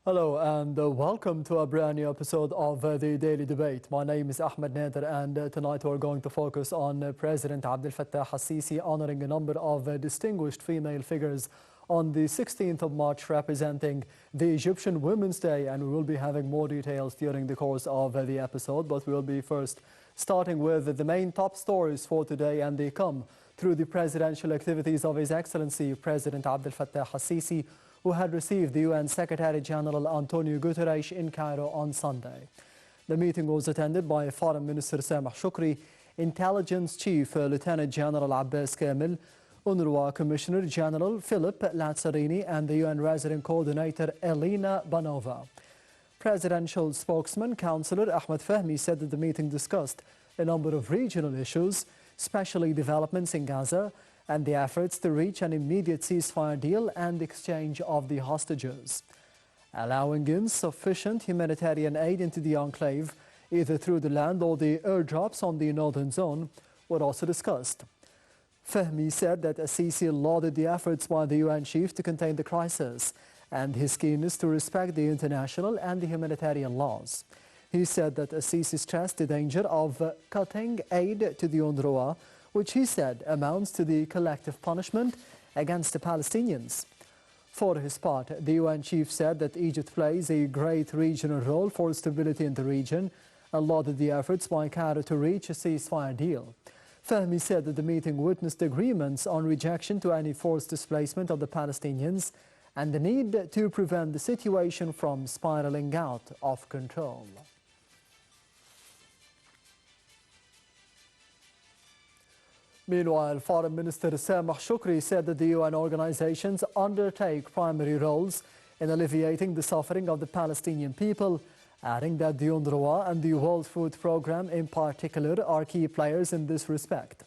Hello and welcome to a brand new episode of the Daily Debate. My name is Ahmed Nader and tonight we're going to focus on President Abdel Fattah al-Sisi honoring a number of distinguished female figures on the 16th of March representing the Egyptian Women's Day, and we will be having more details during the course of the episode, but we'll be first starting with the main top stories for today, and they come through the presidential activities of His Excellency President Abdel Fattah al-Sisi, who had received the UN Secretary-General Antonio Guterres in Cairo on Sunday. The meeting was attended by Foreign Minister Sameh Shoukry, Intelligence Chief Lieutenant General Abbas Kamel, UNRWA Commissioner General Philip Lazzarini, and the UN Resident Coordinator Elena Banova. Presidential spokesman Councillor Ahmed Fahmy said that the meeting discussed a number of regional issues, especially developments in Gaza, and the efforts to reach an immediate ceasefire deal and exchange of the hostages. Allowing in sufficient humanitarian aid into the enclave, either through the land or the airdrops on the northern zone, were also discussed. Fahmy said that al-Sisi lauded the efforts by the UN chief to contain the crisis and his keenness to respect the international and the humanitarian laws. He said that al-Sisi stressed the danger of cutting aid to the UNRWA, which he said amounts to the collective punishment against the Palestinians. For his part, the UN chief said that Egypt plays a great regional role for stability in the region and lauded the efforts by Cairo to reach a ceasefire deal. Fahmy said that the meeting witnessed agreements on rejection to any forced displacement of the Palestinians and the need to prevent the situation from spiraling out of control. Meanwhile, Foreign Minister Sameh Shoukry said that the UN organizations undertake primary roles in alleviating the suffering of the Palestinian people, adding that the UNRWA and the World Food Programme in particular are key players in this respect.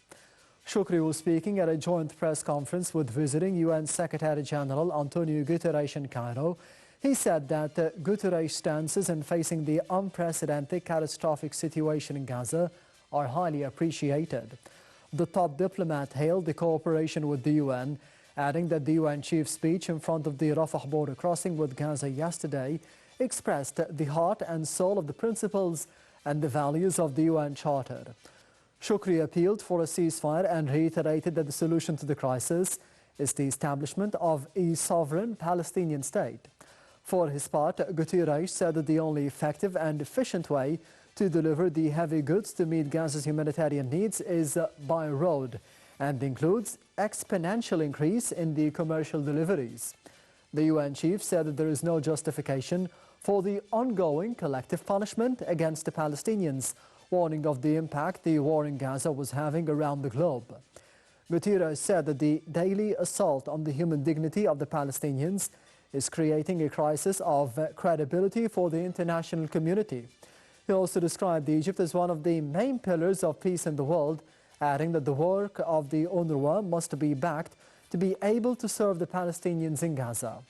Shoukry was speaking at a joint press conference with visiting UN Secretary-General Antonio Guterres in Cairo. He said that Guterres' stances in facing the unprecedented catastrophic situation in Gaza are highly appreciated. The top diplomat hailed the cooperation with the UN, adding that the UN chief's speech in front of the Rafah border crossing with Gaza yesterday expressed the heart and soul of the principles and the values of the UN Charter. Shoukry appealed for a ceasefire and reiterated that the solution to the crisis is the establishment of a sovereign Palestinian state. For his part, Guterres said that the only effective and efficient way to deliver the heavy goods to meet Gaza's humanitarian needs is by road and includes exponential increase in the commercial deliveries. The UN chief said that there is no justification for the ongoing collective punishment against the Palestinians, warning of the impact the war in Gaza was having around the globe. Guterres said that the daily assault on the human dignity of the Palestinians is creating a crisis of credibility for the international community. He also described Egypt as one of the main pillars of peace in the world, adding that the work of the UNRWA must be backed to be able to serve the Palestinians in Gaza.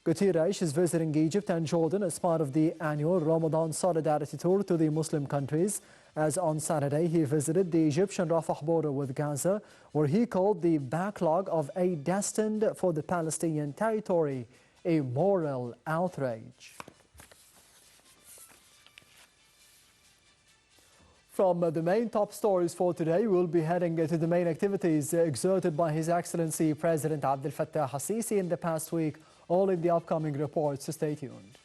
Guterres is visiting Egypt and Jordan as part of the annual Ramadan Solidarity Tour to the Muslim countries, as on Saturday he visited the Egyptian Rafah border with Gaza, where he called the backlog of aid destined for the Palestinian territory a moral outrage. From the main top stories for today, we'll be heading to the main activities exerted by His Excellency President Abdel Fattah al-Sisi in the past week, all in the upcoming reports, so stay tuned.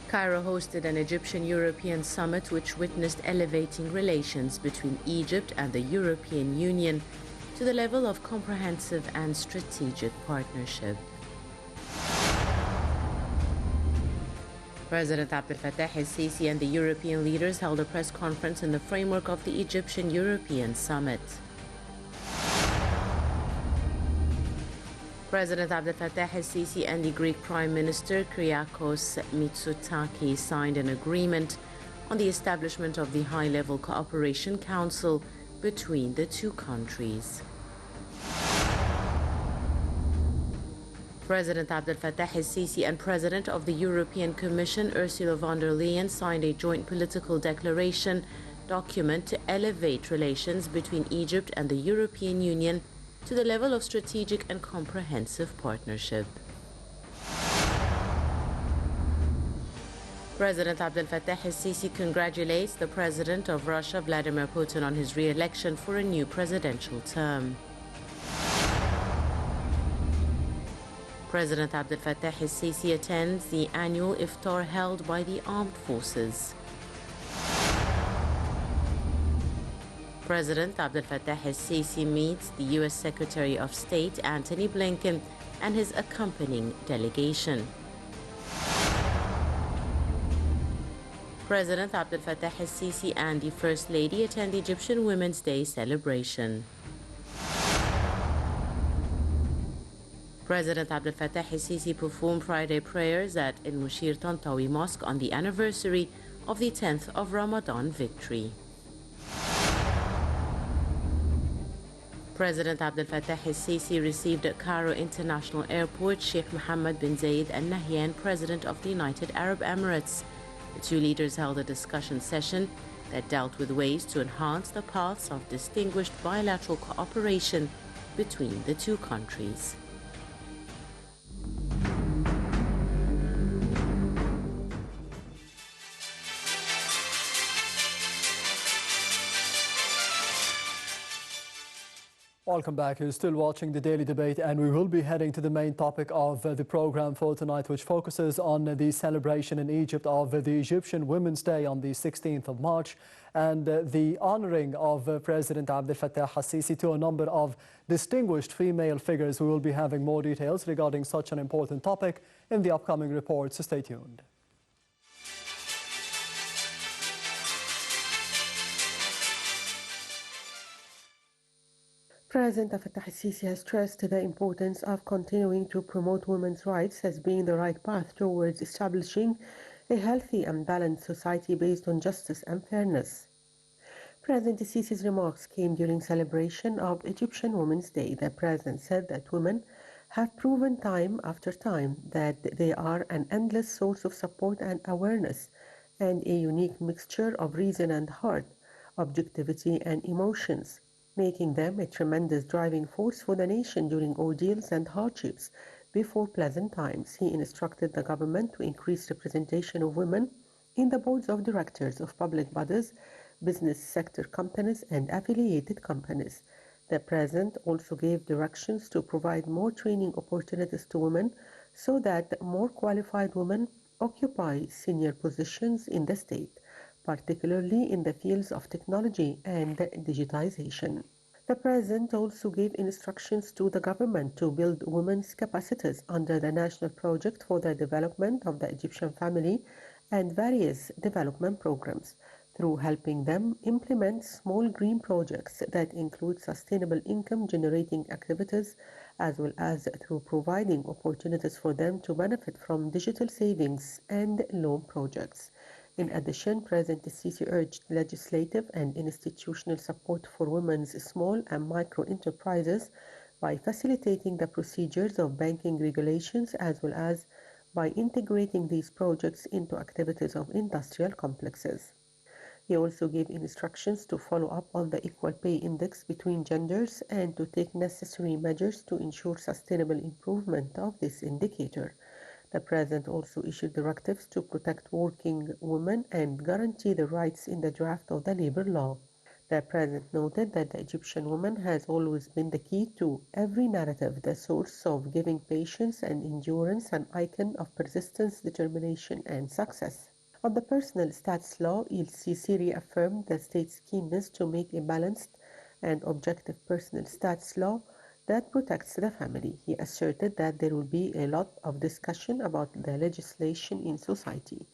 Cairo hosted an Egyptian-European summit which witnessed elevating relations between Egypt and the European Union to the level of comprehensive and strategic partnership. President Abdel Fattah al-Sisi and the European leaders held a press conference in the framework of the Egyptian-European summit. President Abdel Fattah al-Sisi and the Greek Prime Minister Kyriakos Mitsotakis signed an agreement on the establishment of the High-Level Cooperation Council between the two countries. President Abdel Fattah el-Sisi and President of the European Commission Ursula von der Leyen signed a joint political declaration document to elevate relations between Egypt and the European Union to the level of strategic and comprehensive partnership. President Abdel Fattah el-Sisi congratulates the President of Russia, Vladimir Putin, on his re-election for a new presidential term. President Abdel Fattah el-Sisi attends the annual iftar held by the armed forces. President Abdel Fattah el-Sisi meets the U.S. Secretary of State Antony Blinken and his accompanying delegation. President Abdel Fattah el-Sisi and the First Lady attend the Egyptian Women's Day celebration. President Abdel Fattah el-Sisi performed Friday prayers at El Mushir Tantawi Mosque on the anniversary of the 10th of Ramadan victory. President Abdel Fattah el-Sisi received at Cairo International Airport Sheikh Mohammed bin Zayed Al Nahyan, President of the United Arab Emirates. The two leaders held a discussion session that dealt with ways to enhance the paths of distinguished bilateral cooperation between the two countries. Welcome back. You're still watching the Daily Debate, and we will be heading to the main topic of the program for tonight, which focuses on the celebration in Egypt of the Egyptian Women's Day on the 16th of March and the honoring of President Abdel Fattah el-Sisi to a number of distinguished female figures. We will be having more details regarding such an important topic in the upcoming report, so stay tuned. President Fattah el-Sisi has stressed the importance of continuing to promote women's rights as being the right path towards establishing a healthy and balanced society based on justice and fairness. President el-Sisi's remarks came during celebration of Egyptian Women's Day. The president said that women have proven time after time that they are an endless source of support and awareness and a unique mixture of reason and heart, objectivity and emotions, making them a tremendous driving force for the nation during ordeals and hardships before pleasant times. He instructed the government to increase representation of women in the boards of directors of public bodies, business sector companies, and affiliated companies. The president also gave directions to provide more training opportunities to women so that more qualified women occupy senior positions in the state, particularly in the fields of technology and digitization. The president also gave instructions to the government to build women's capacities under the National Project for the Development of the Egyptian Family and various development programs, through helping them implement small green projects that include sustainable income-generating activities, as well as through providing opportunities for them to benefit from digital savings and loan projects. In addition, President el-Sisi urged legislative and institutional support for women's small and micro enterprises by facilitating the procedures of banking regulations, as well as by integrating these projects into activities of industrial complexes. He also gave instructions to follow up on the Equal Pay Index between genders and to take necessary measures to ensure sustainable improvement of this indicator. The president also issued directives to protect working women and guarantee their rights in the draft of the labor law. The president noted that the Egyptian woman has always been the key to every narrative, the source of giving patience and endurance, an icon of persistence, determination, and success. On the personal stats law, el-Sisi reaffirmed the state's keenness to make a balanced and objective personal stats law that protects the family. He asserted that there will be a lot of discussion about the legislation in society.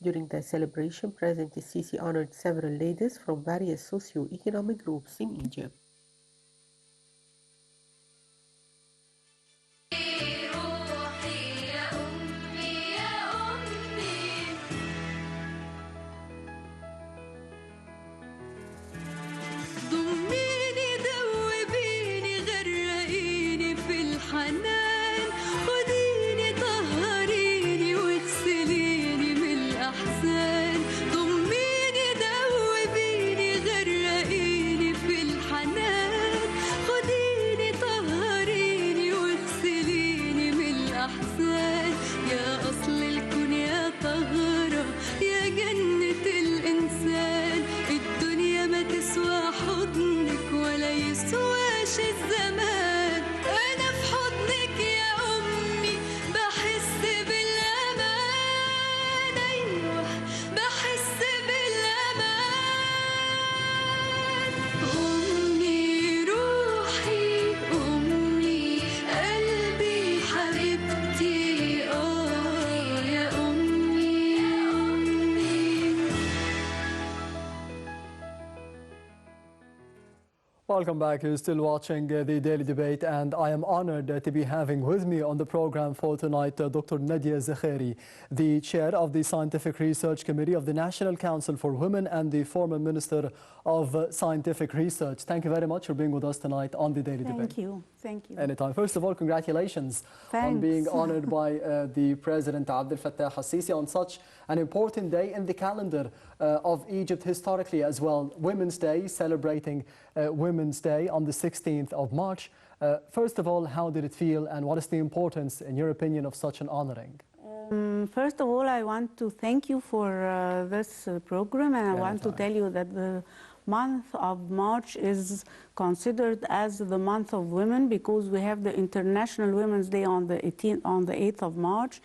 During the celebration, President el-Sisi honored several ladies from various socio-economic groups in Egypt. ضميني دوبيني غرقيني في الحنان خدي Welcome back. You're still watching the Daily Debate, and I am honored to be having with me on the program for tonight Dr. Nadia Zakhary, the chair of the Scientific Research Committee of the National Council for Women and the former Minister of Scientific Research. Thank you very much for being with us tonight on the Daily Debate. Thank you. Thank you. Anytime. First of all, congratulations on being honored by the President Abdel Fattah al-Sisi on such an important day in the calendar of Egypt historically as well. Women's Day, celebrating Women's Day on the 16th of March. First of all, how did it feel, and what is the importance, in your opinion, of such an honoring? First of all, I want to thank you for this program, and I want to tell you that the month of March is considered as the month of women because we have the International Women's Day on the 8th of March,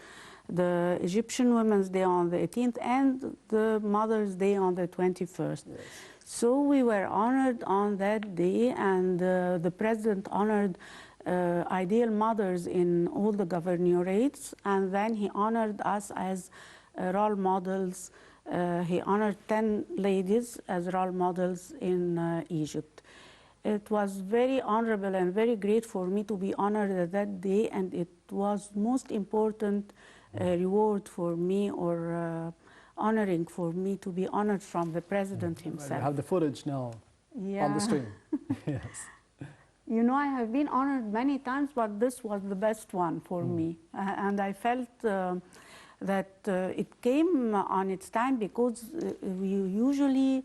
the Egyptian Women's Day on the 18th, and the Mother's Day on the 21st. Yes. So we were honored on that day, and the President honored ideal mothers in all the governorates, and then he honored us as role models. He honored 10 ladies as role models in Egypt. It was very honorable and very great for me to be honored at that day, and it was most important reward for me, or honoring for me, to be honored from the President himself. Well, you have the footage now on the screen. Yes. You know, I have been honored many times, but this was the best one for me. And I felt that it came on its time because we usually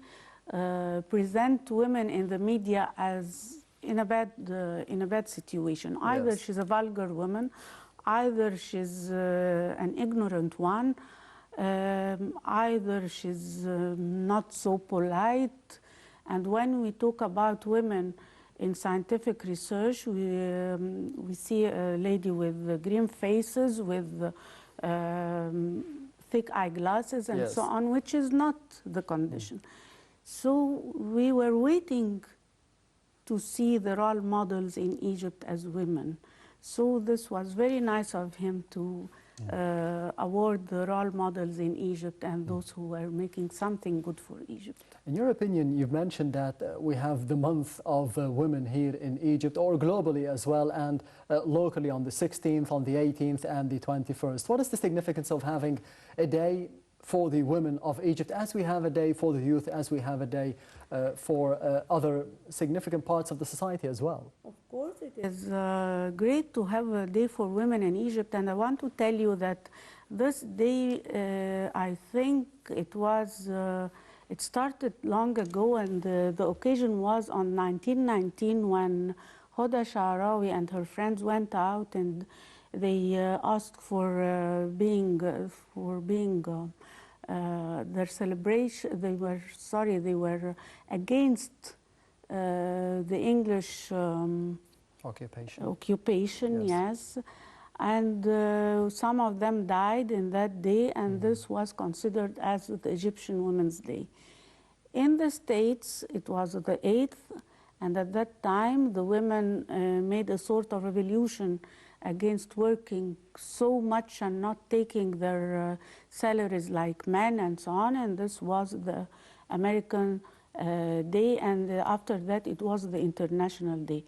present women in the media as in a bad situation. Yes. Either she's a vulgar woman, either she's an ignorant one, either she's not so polite. And when we talk about women in scientific research, we see a lady with green faces, with thick eyeglasses and so on, which is not the condition. So we were waiting to see the role models in Egypt as women. So this was very nice of him to award the role models in Egypt and those who were making something good for Egypt. In your opinion, you've mentioned that we have the month of women here in Egypt, or globally as well, and locally on the 16th, on the 18th and the 21st. What is the significance of having a day for the women of Egypt, as we have a day for the youth, as we have a day for other significant parts of the society as well? Of course, it is great to have a day for women in Egypt, and I want to tell you that this day, I think it started long ago, and the occasion was on 1919 when Hoda Sha'arawi and her friends went out and they asked for their celebration. They were against the English occupation, yes. And some of them died in that day, and this was considered as the Egyptian Women's Day. In the States, it was the 8th, and at that time, the women made a sort of revolution against working so much and not taking their salaries like men and so on, and this was the American Day, and after that it was the International Day.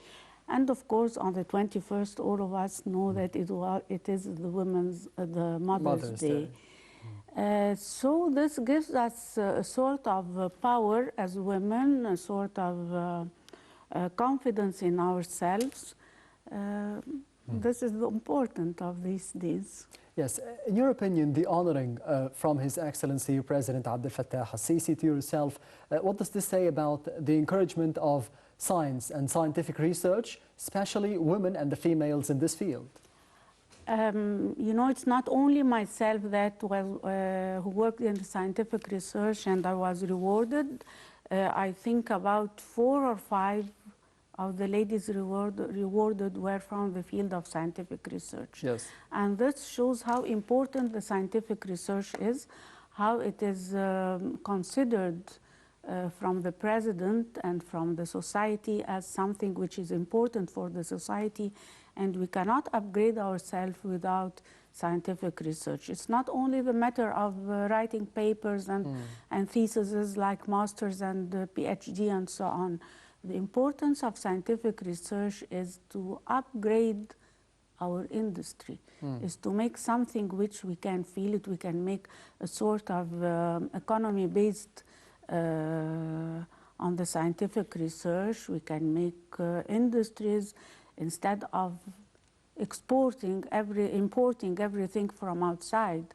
And of course on the 21st all of us know that it is the Mother's Day. So this gives us a sort of power as women, a sort of confidence in ourselves. This is the importance of these days. Yes. In your opinion, the honoring from His Excellency President Abdel Fattah al-Sisi to yourself, what does this say about the encouragement of science and scientific research, especially women and the females in this field? You know, it's not only myself that who worked in the scientific research and I was rewarded. I think about 4 or 5 of the ladies rewarded were from the field of scientific research. Yes. And this shows how important the scientific research is, how it is considered from the president and from the society as something which is important for the society, and we cannot upgrade ourselves without scientific research. It's not only the matter of writing papers and theses like masters and PhD and so on. the importance of scientific research is to upgrade our industry, is to make something which we can feel it, we can make a sort of economy based on the scientific research. We can make industries instead of importing everything from outside.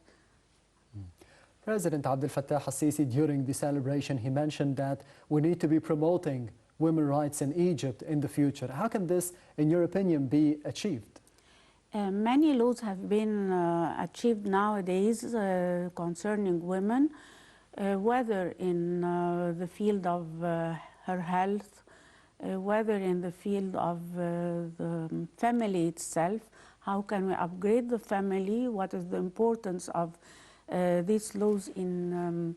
President Abdel Fattah al-Sisi, during the celebration, he mentioned that we need to be promoting women's rights in Egypt in the future. How can this, in your opinion, be achieved? Many laws have been achieved nowadays concerning women, whether in the field of her health, whether in the field of the family itself. How can we upgrade the family? What is the importance of these laws in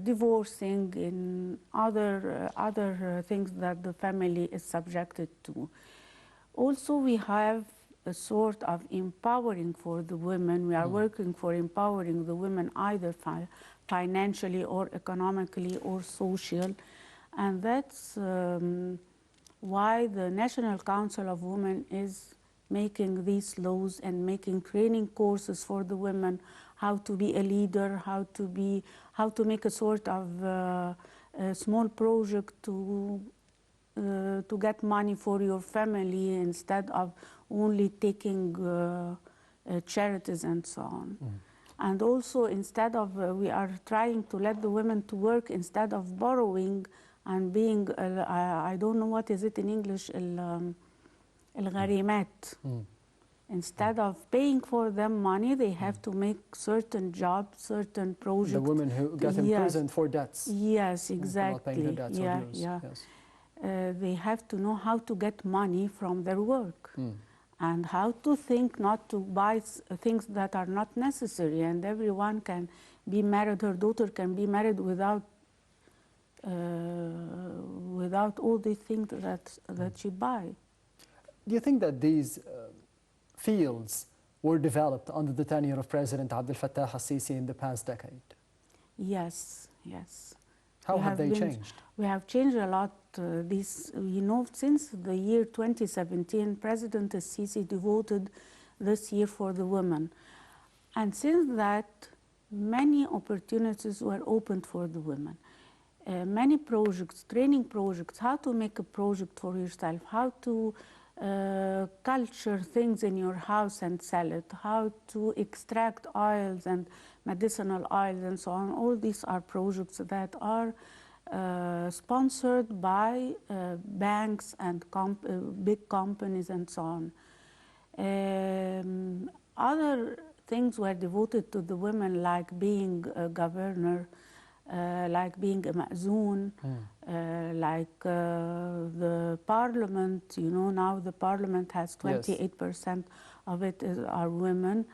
divorcing, in other things that the family is subjected to. Also, we have a sort of empowering for the women. We are working for empowering the women either financially or economically or social. And that's why the National Council of Women is making these laws and making training courses for the women, how to be a leader, how to make a sort of a small project to get money for your family instead of only taking charities and so on. And also, instead of we are trying to let the women to work instead of borrowing and being I don't know what is it in English, الغريمات. Instead of paying for them money, they have to make certain jobs, certain projects. The women who get imprisoned for debts. Yes, exactly. Not paying their debts or dues. Yes. They have to know how to get money from their work and how to think not to buy things that are not necessary. And everyone can be married, her daughter can be married without all the things that she buys. Do you think that these fields were developed under the tenure of President Abdel Fattah al-Sisi in the past decade? Yes, yes. How have they changed? We have changed a lot. Since the year 2017, President al-Sisi devoted this year for the women. And since that, many opportunities were opened for the women. Many projects, training projects, how to make a project for yourself, how to culture things in your house and sell it, how to extract oils and medicinal oils and so on. All these are projects that are sponsored by banks and big companies and so on. Other things were devoted to the women, like being a governor, like being a ma'zoon, like the parliament. Now the parliament has 28% of it are women.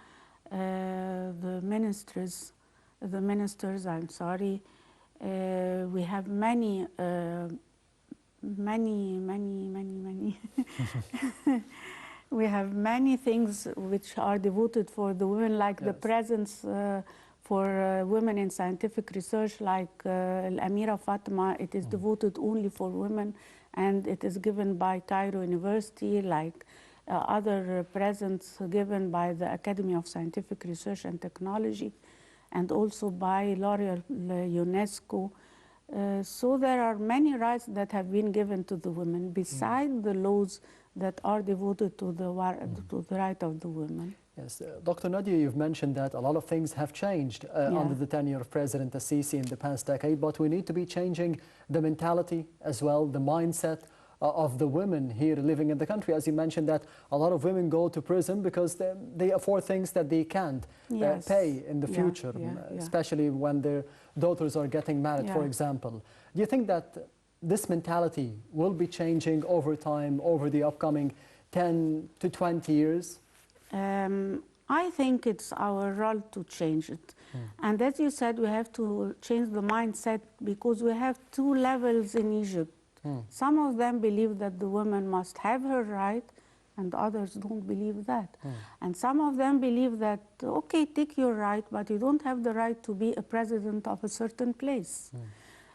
The ministers, I'm sorry. We have many. We have many things which are devoted for the women, like the presence for women in scientific research, like Amira Fatima. It is devoted only for women, and it is given by Cairo University, like other presents given by the Academy of Scientific Research and Technology, and also by L'Oreal, UNESCO. So there are many rights that have been given to the women, beside the laws that are devoted to the right of the women. Yes, Dr. Nadia, you've mentioned that a lot of things have changed under the tenure of President al-Sisi in the past decade, but we need to be changing the mentality as well, the mindset of the women here living in the country. As you mentioned, that a lot of women go to prison because they afford things that they can't pay in the future, especially when their daughters are getting married, for example. Do you think that this mentality will be changing over time, over the upcoming 10 to 20 years? I think it's our role to change it. And as you said, we have to change the mindset, because we have two levels in Egypt. Some of them believe that the woman must have her right, and others don't believe that. And some of them believe that, okay, take your right, but you don't have the right to be a president of a certain place.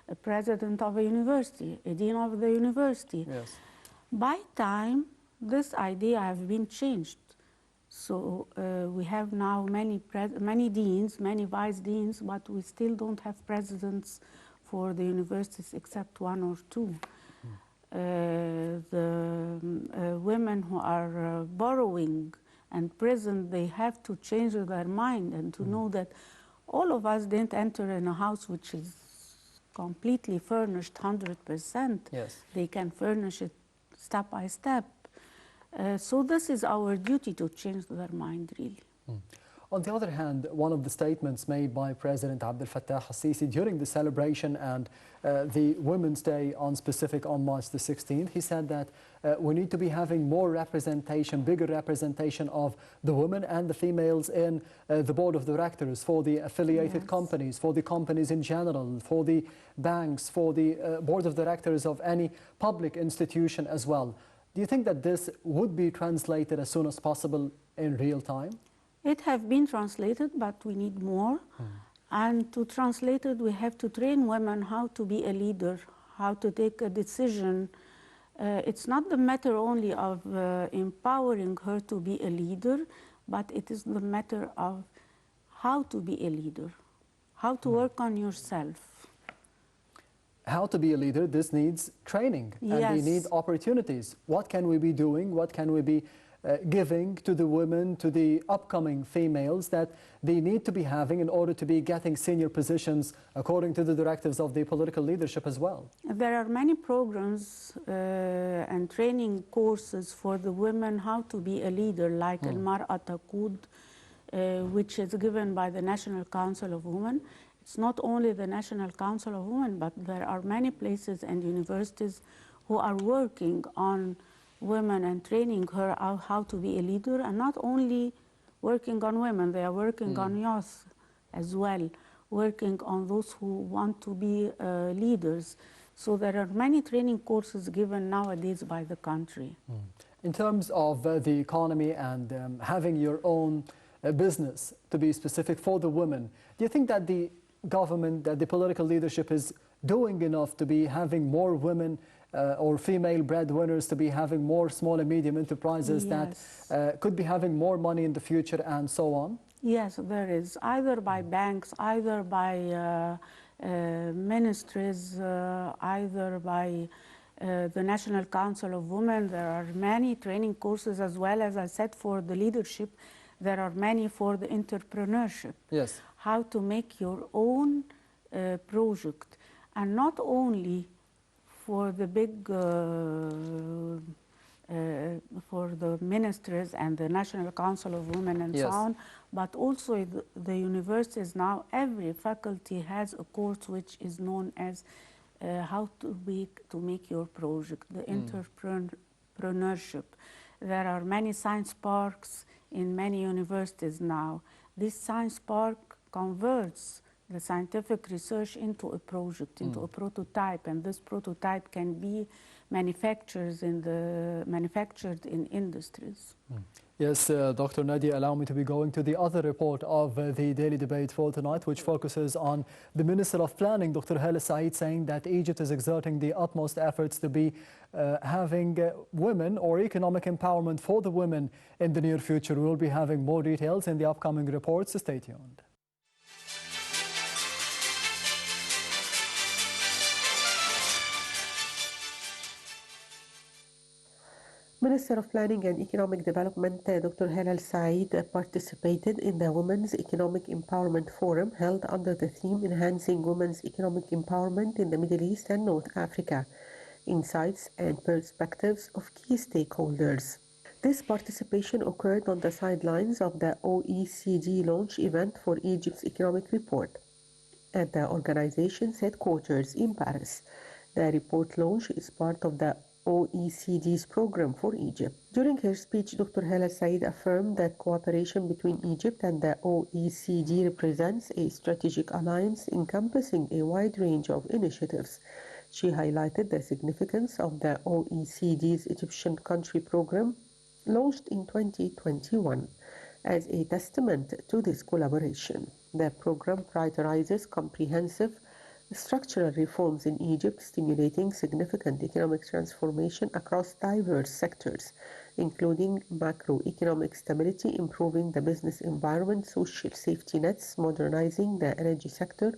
a president of a university, a dean of the university. Yes. By time, this idea has been changed. So we have now many deans, many vice deans, but we still don't have presidents for the universities except one or two. The women who are borrowing and prison, they have to change their mind and to know that all of us didn't enter in a house which is completely furnished 100%. Yes. They can furnish it step by step. So this is our duty to change their mind, really. On the other hand, one of the statements made by President Abdel Fattah al-Sisi during the celebration and the Women's Day on March the 16th, he said that we need to be having more representation, bigger representation of the women and the females in the board of directors, for the affiliated companies, for the companies in general, for the banks, for the board of directors of any public institution as well. Do you think that this would be translated as soon as possible in real time? It has been translated, but we need more. And to translate it, we have to train women how to be a leader, how to take a decision. It's not the matter only of empowering her to be a leader, but it is the matter of how to be a leader, how to work on yourself. How to be a leader, this needs training, and they need opportunities. What can we be doing? What can we be giving to the women, to the upcoming females that they need to be having in order to be getting senior positions according to the directives of the political leadership as well? There are many programs and training courses for the women how to be a leader, like Al-Mar'a Taqood, which is given by the National Council of Women. It's not only the National Council of Women, but there are many places and universities who are working on women and training her how to be a leader, and not only working on women, they are working on youth as well, working on those who want to be leaders. So there are many training courses given nowadays by the country. In terms of the economy and having your own business, to be specific, for the women, do you think that the government, that the political leadership is doing enough to be having more women or female breadwinners, to be having more small and medium enterprises that could be having more money in the future and so on? Yes, there is, either by banks, either by ministries, either by the National Council of Women. There are many training courses as well, as I said, for the leadership. There are many for the entrepreneurship. Yes. How to make your own project, and not only for the big, for the ministries and the National Council of Women and so on, but also the universities now, every faculty has a course which is known as how to make your project, the entrepreneurship. There are many science parks in many universities now. This science park converts the scientific research into a project, into a prototype, and this prototype can be manufactured in industries. Yes, Dr. Nadia, allow me to be going to the other report of the daily debate for tonight, which focuses on the Minister of Planning, Dr. Hala Said, saying that Egypt is exerting the utmost efforts to be having women or economic empowerment for the women in the near future. We will be having more details in the upcoming reports. Stay tuned. Minister of Planning and Economic Development, Dr. Hala Said, participated in the Women's Economic Empowerment Forum held under the theme Enhancing Women's Economic Empowerment in the Middle East and North Africa, Insights and Perspectives of Key Stakeholders. This participation occurred on the sidelines of the OECD launch event for Egypt's economic report at the organization's headquarters in Paris. The report launch is part of the OECD's program for Egypt. During her speech, Dr. Hala Said affirmed that cooperation between Egypt and the OECD represents a strategic alliance encompassing a wide range of initiatives. She highlighted the significance of the OECD's Egyptian Country Program, launched in 2021, as a testament to this collaboration. The program prioritizes comprehensive Structural reforms in Egypt stimulating significant economic transformation across diverse sectors, including macroeconomic stability, improving the business environment, social safety nets, modernizing the energy sector,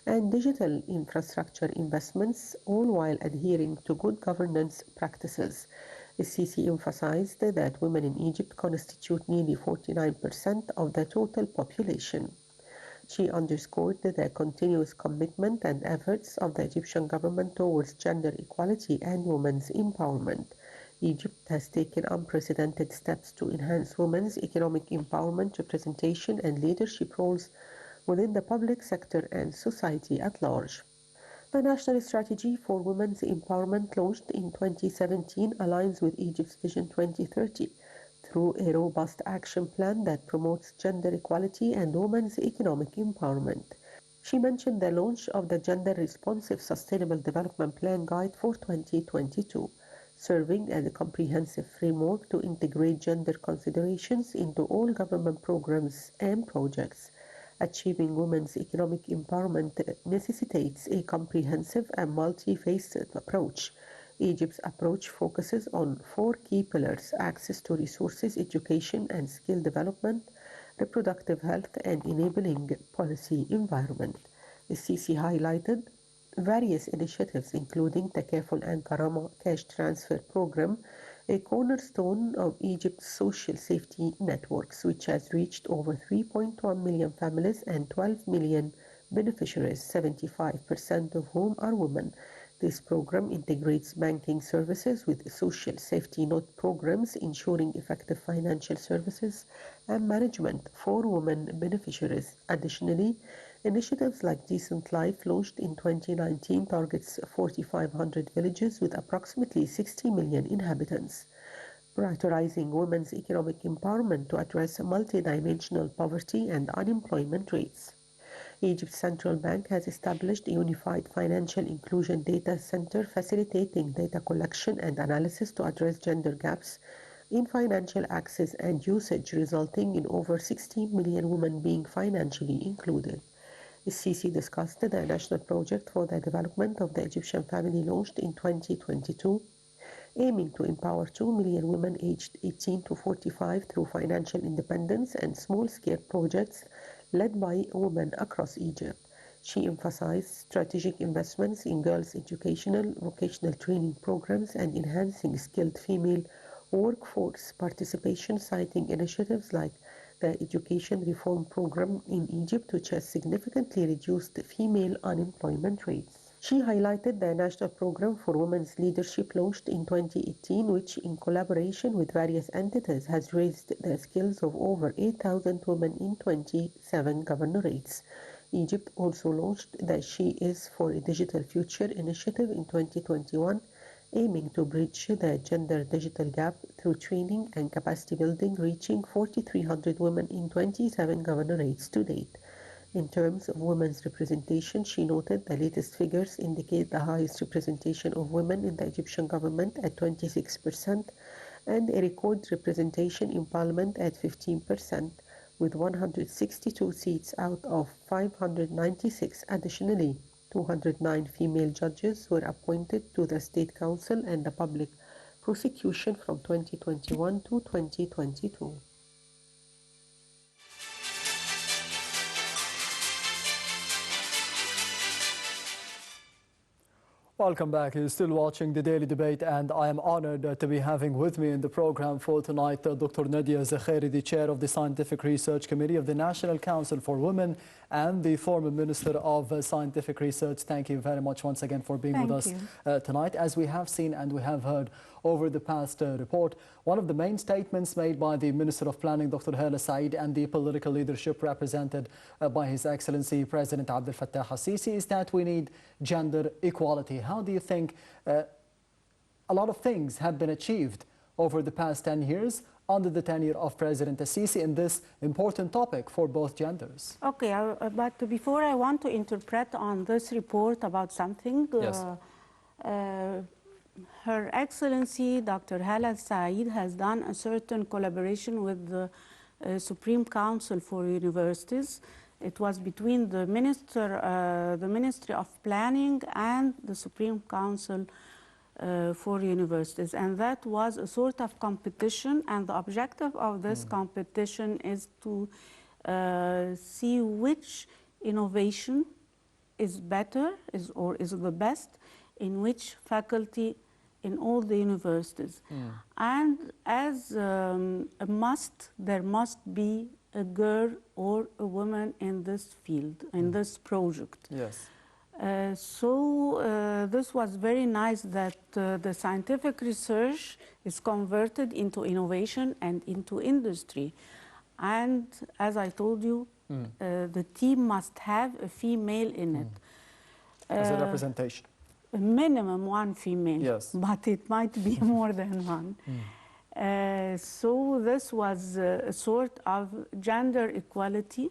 and digital infrastructure investments, all while adhering to good governance practices. The Sisi emphasized that women in Egypt constitute nearly 49% of the total population. She underscored the continuous commitment and efforts of the Egyptian government towards gender equality and women's empowerment. Egypt has taken unprecedented steps to enhance women's economic empowerment, representation, and leadership roles within the public sector and society at large. The National Strategy for Women's Empowerment, launched in 2017, aligns with Egypt's Vision 2030 through a robust action plan that promotes gender equality and women's economic empowerment. She mentioned the launch of the Gender Responsive Sustainable Development Plan Guide for 2022, serving as a comprehensive framework to integrate gender considerations into all government programs and projects. Achieving women's economic empowerment necessitates a comprehensive and multifaceted approach. Egypt's approach focuses on four key pillars: access to resources, education and skill development, reproductive health, and enabling policy environment. The CC highlighted various initiatives, including Takaful and Karama Cash Transfer Program, a cornerstone of Egypt's social safety networks, which has reached over 3.1 million families and 12 million beneficiaries, 75% of whom are women. This program integrates banking services with social safety net programs, ensuring effective financial services and management for women beneficiaries. Additionally, initiatives like Decent Life, launched in 2019, targets 4,500 villages with approximately 60 million inhabitants, prioritizing women's economic empowerment to address multidimensional poverty and unemployment rates. Egypt's central bank has established a unified financial inclusion data center, facilitating data collection and analysis to address gender gaps in financial access and usage, resulting in over 16 million women being financially included. The CC discussed the national project for the development of the Egyptian family, launched in 2022, aiming to empower 2 million women aged 18 to 45 through financial independence and small-scale projects led by women across Egypt. She emphasized strategic investments in girls' educational, vocational training programs and enhancing skilled female workforce participation, citing initiatives like the Education Reform Program in Egypt, which has significantly reduced female unemployment rates. She highlighted the National Program for Women's Leadership, launched in 2018, which, in collaboration with various entities, has raised the skills of over 8,000 women in 27 governorates. Egypt also launched the She Is for a Digital Future initiative in 2021, aiming to bridge the gender digital gap through training and capacity building, reaching 4,300 women in 27 governorates to date. In terms of women's representation, she noted the latest figures indicate the highest representation of women in the Egyptian government at 26% and a record representation in parliament at 15%, with 162 seats out of 596. Additionally, 209 female judges were appointed to the State Council and the Public Prosecution from 2021 to 2022. Welcome back. You're still watching the Daily Debate, and I am honored to be having with me in the program for tonight Dr. Nadia Zakhary, the chair of the Scientific Research Committee of the National Council for Women and the former Minister of Scientific Research. Thank you very much once again for being with us tonight. As we have seen and we have heard over the past report, one of the main statements made by the Minister of Planning, Dr. Hala Said, and the political leadership represented by His Excellency President Abdel Fattah al-Sisi is that we need gender equality. How do you think a lot of things have been achieved over the past 10 years under the tenure of President al-Sisi in this important topic for both genders? Okay, but before I want to interpret on this report about something. Yes. Her Excellency Dr. Hala Said has done a certain collaboration with the Supreme Council for Universities It was between the Ministry of Planning and the Supreme Council for Universities, and that was a sort of competition, and the objective of this competition is to see which innovation is better, or is the best in which faculty in all the universities. And as a must, there must be a girl or a woman in this field, in this project. Yes. So this was very nice that the scientific research is converted into innovation and into industry. And as I told you, the team must have a female in it. As a representation. A minimum one female, yes, but it might be more than one. So this was a sort of gender equality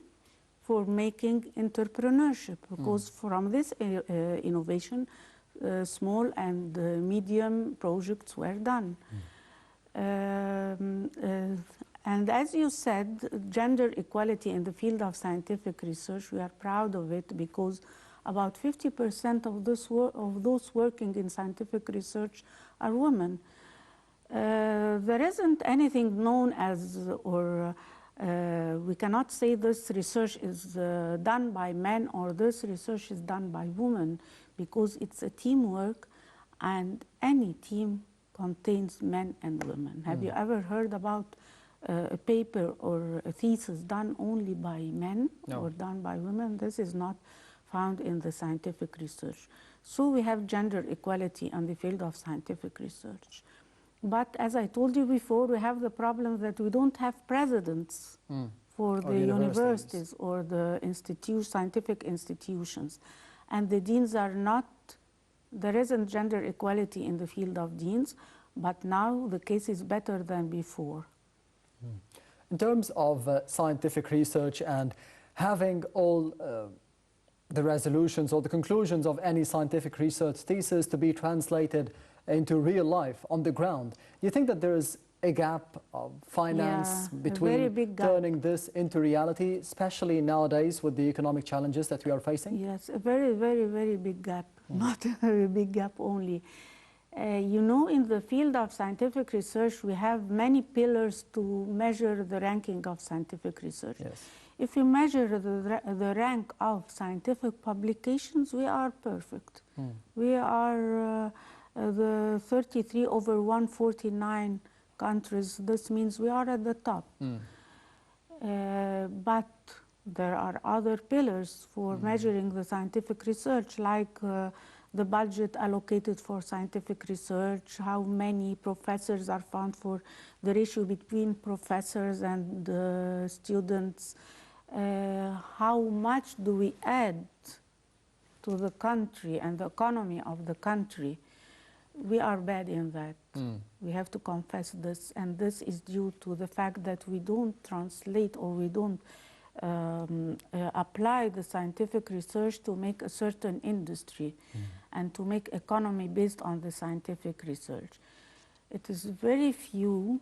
for making entrepreneurship, because from this innovation, small and medium projects were done. And as you said, gender equality in the field of scientific research, we are proud of it because about 50% of those working in scientific research are women. There isn't anything known as, or we cannot say this research is done by men or this research is done by women, because it's a teamwork, and any team contains men and women. Have you ever heard about a paper or a thesis done only by men or done by women? This is not found in the scientific research. So we have gender equality in the field of scientific research. But as I told you before, we have the problem that we don't have presidents for the universities or the scientific institutions. And the deans are not, there isn't gender equality in the field of deans, but now the case is better than before. In terms of scientific research and having all the resolutions or the conclusions of any scientific research thesis to be translated into real life on the ground, do you think that there is a gap of finance between turning this into reality, especially nowadays with the economic challenges that we are facing? Yes, a very, very, very big gap, not a very big gap only. You know, in the field of scientific research, we have many pillars to measure the ranking of scientific research. Yes. If you measure the rank of scientific publications, we are perfect. We are the 33 over 149 countries. This means we are at the top. But there are other pillars for measuring the scientific research, like the budget allocated for scientific research, how many professors are found for the ratio between professors and students, how much do we add to the country and the economy of the country. We are bad in that. We have to confess this, and this is due to the fact that we don't translate or we don't apply the scientific research to make a certain industry and to make economy based on the scientific research. It is very few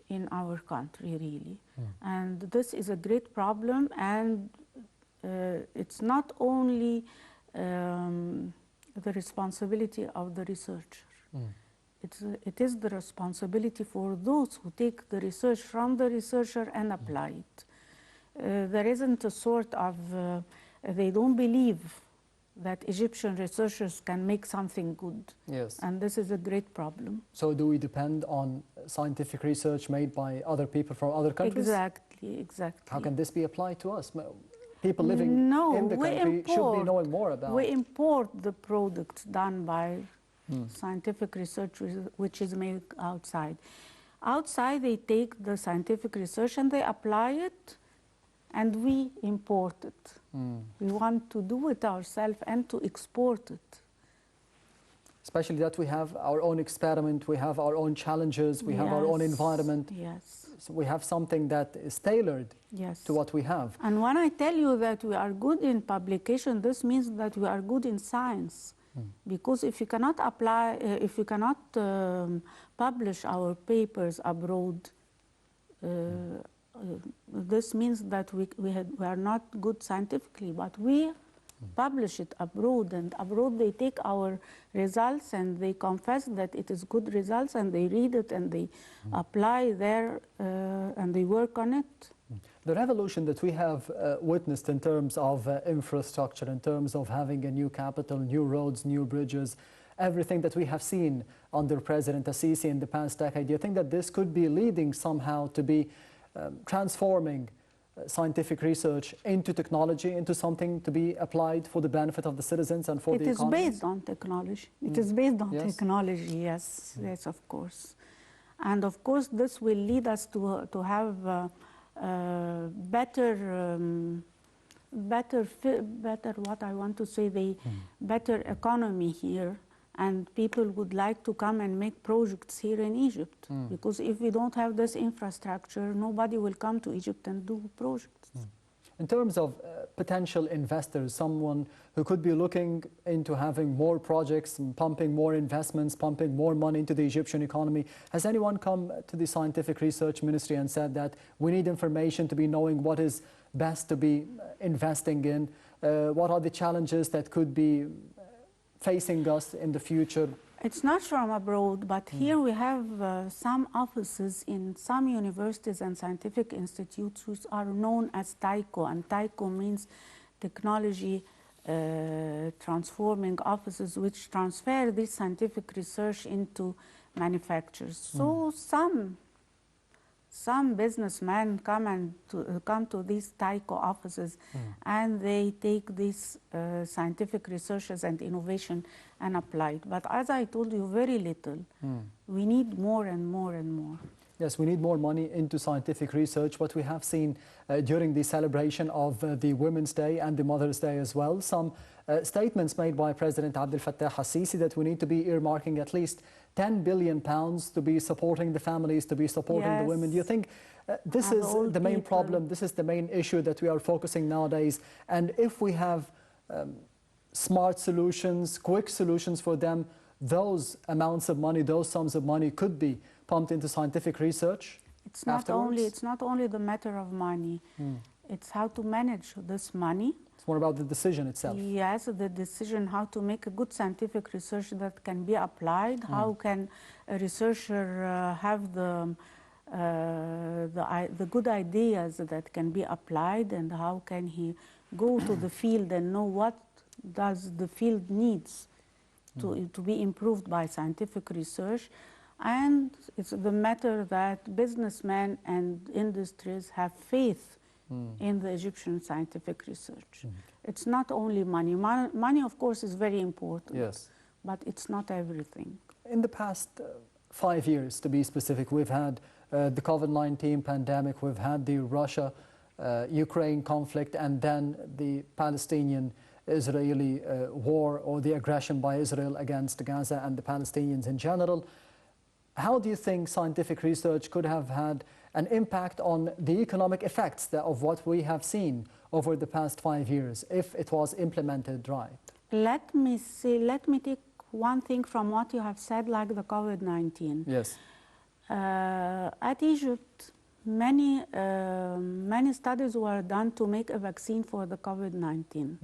in our country, really. And this is a great problem, and it's not only the responsibility of the researcher. It is the responsibility for those who take the research from the researcher and apply it. There isn't a sort of, they don't believe that Egyptian researchers can make something good. Yes. And this is a great problem. So do we depend on scientific research made by other people from other countries? Exactly, exactly. How can this be applied to us? People living in the country should be knowing more about. We import the products done by scientific research which is made outside. Outside they take the scientific research and they apply it, and we import it. We want to do it ourselves and to export it. Especially that we have our own experiment, we have our own challenges, we have our own environment. Yes. So we have something that is tailored to what we have. And when I tell you that we are good in publication, this means that we are good in science. Because if you cannot apply, if you cannot this means that we are not good scientifically, but we publish it abroad, and abroad they take our results and they confess that it is good results, and they read it and they apply there and they work on it. The revolution that we have witnessed in terms of infrastructure, in terms of having a new capital, new roads, new bridges, everything that we have seen under President Assisi in the past decade, do you think that this could be leading somehow to be transforming scientific research into technology, into something to be applied for the benefit of the citizens and for the economy? It is based on technology. It is based on technology, yes, yes, of course. And of course, this will lead us to have better, what I want to say, the better economy here. And people would like to come and make projects here in Egypt. Because if we don't have this infrastructure, nobody will come to Egypt and do projects. In terms of potential investors, someone who could be looking into having more projects, and pumping more investments, pumping more money into the Egyptian economy, has anyone come to the Scientific Research Ministry and said that we need information to be knowing what is best to be investing in? What are the challenges that could be facing us in the future? It's not from abroad, but here we have some offices in some universities and scientific institutes which are known as TAICO, and TAICO means Technology Transforming Offices, which transfer this scientific research into manufacturers. So some businessmen come to these TAICO offices and they take these scientific researches and innovation and apply it. But as I told you, very little. We need more and more and more. Yes, we need more money into scientific research. What we have seen during the celebration of the Women's Day and the Mother's Day as well, some statements made by President Abdel Fattah al-Sisi that we need to be earmarking at least £10 billion to be supporting the families, to be supporting the women. Do you think this is the main problem, this is the main issue that we are focusing nowadays? And if we have smart solutions, quick solutions for them, those amounts of money, those sums of money could be pumped into scientific research afterwards? It's not only the matter of money. It's how to manage this money. It's more about the decision itself. Yes, the decision how to make a good scientific research that can be applied. How can a researcher have the good ideas that can be applied, and how can he go to the field and know what does the field needs to be improved by scientific research. And it's the matter that businessmen and industries have faith in the Egyptian scientific research. It's not only money. Money, of course, is very important, yes, but it's not everything. In the past 5 years, to be specific, we've had the COVID-19 pandemic, we've had the Russia-Ukraine conflict, and then the Palestinian-Israeli war, or the aggression by Israel against Gaza and the Palestinians in general. How do you think scientific research could have had an impact on the economic effects of what we have seen over the past 5 years, if it was implemented right? Let me take one thing from what you have said, like the COVID-19. Yes. At Egypt, many studies were done to make a vaccine for the COVID-19,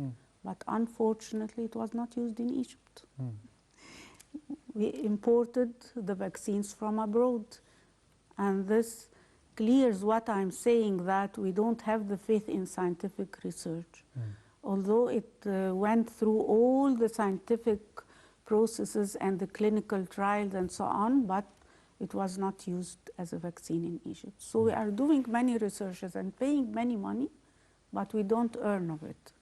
but unfortunately it was not used in Egypt. We imported the vaccines from abroad, and this clears what I'm saying, that we don't have the faith in scientific research. Although it went through all the scientific processes and the clinical trials and so on, but it was not used as a vaccine in Egypt. So we are doing many researches and paying many money, but we don't earn of it.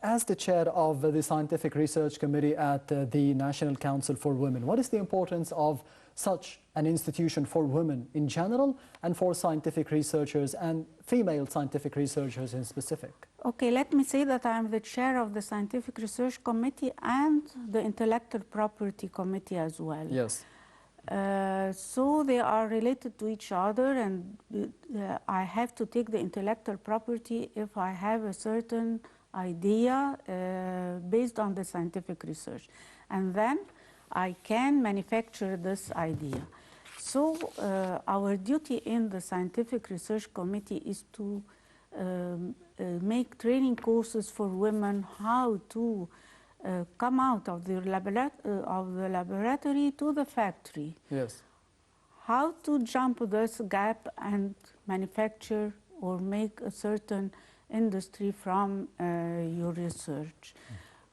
As the chair of the Scientific Research Committee at the National Council for Women, what is the importance of such an institution for women in general and for scientific researchers and female scientific researchers in specific? Okay, let me say that I am the chair of the Scientific Research Committee and the Intellectual Property Committee as well. Yes. So they are related to each other, and I have to take the intellectual property if I have a certain idea based on the scientific research, and then I can manufacture this idea. So our duty in the Scientific Research Committee is to make training courses for women how to come out of the laboratory to the factory. Yes. How to jump this gap and manufacture or make a certain industry from your research.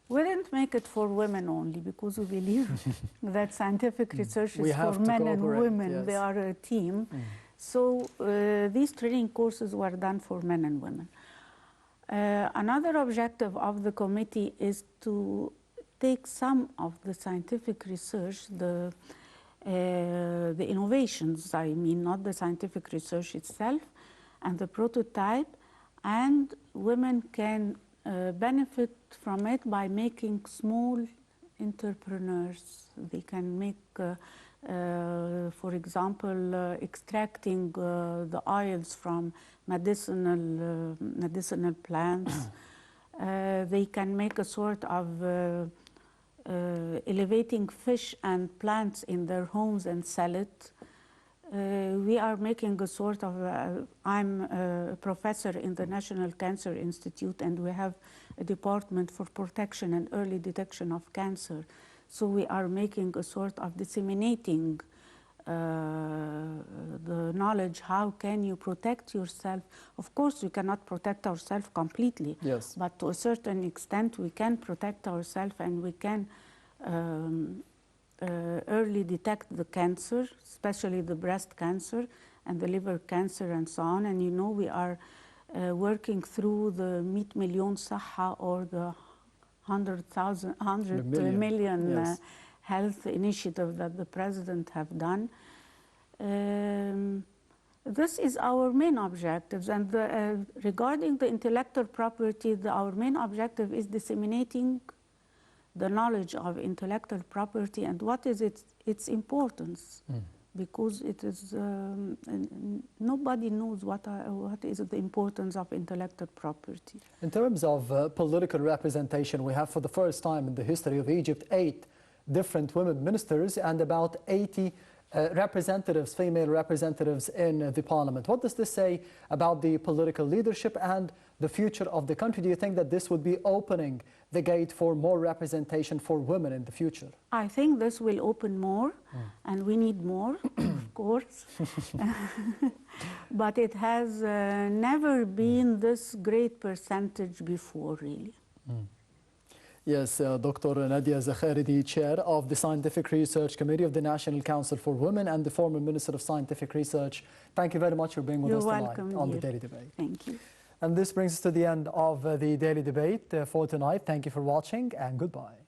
We didn't make it for women only because we believe that scientific research is for men and women. Yes. They are a team. So these training courses were done for men and women. Another objective of the committee is to take some of the scientific research, the innovations, I mean, not the scientific research itself, and the prototype, and women can benefit from it by making small entrepreneurs. They can make, for example, extracting the oils from medicinal plants. They can make a sort of elevating fish and plants in their homes and sell it. We are making a sort of, I'm a professor in the National Cancer Institute, and we have a department for protection and early detection of cancer. So we are making a sort of disseminating the knowledge, how can you protect yourself. Of course, we cannot protect ourselves completely, yes, but to a certain extent we can protect ourselves, and we can early detect the cancer, especially the breast cancer and the liver cancer and so on. And you know, we are working through the 100 million Saha, or the 100 million yes, health initiative that the president have done. This is our main objectives. And regarding the intellectual property, our main objective is disseminating the knowledge of intellectual property and what is its importance, because it is nobody knows what is the importance of intellectual property. In terms of political representation, we have for the first time in the history of Egypt 8 different women ministers and about 80 representatives, female representatives in the parliament. What does this say about the political leadership and the future of the country? Do you think that this would be opening the gate for more representation for women in the future? I think this will open more, and we need more, of course. But it has never been this great percentage before, really. Yes, Dr. Nadia Zakhary, the chair of the Scientific Research Committee of the National Council for Women and the former Minister of Scientific Research. Thank you very much for being with us tonight on the Daily Debate. Thank you. And this brings us to the end of the Daily Debate for tonight. Thank you for watching, and goodbye.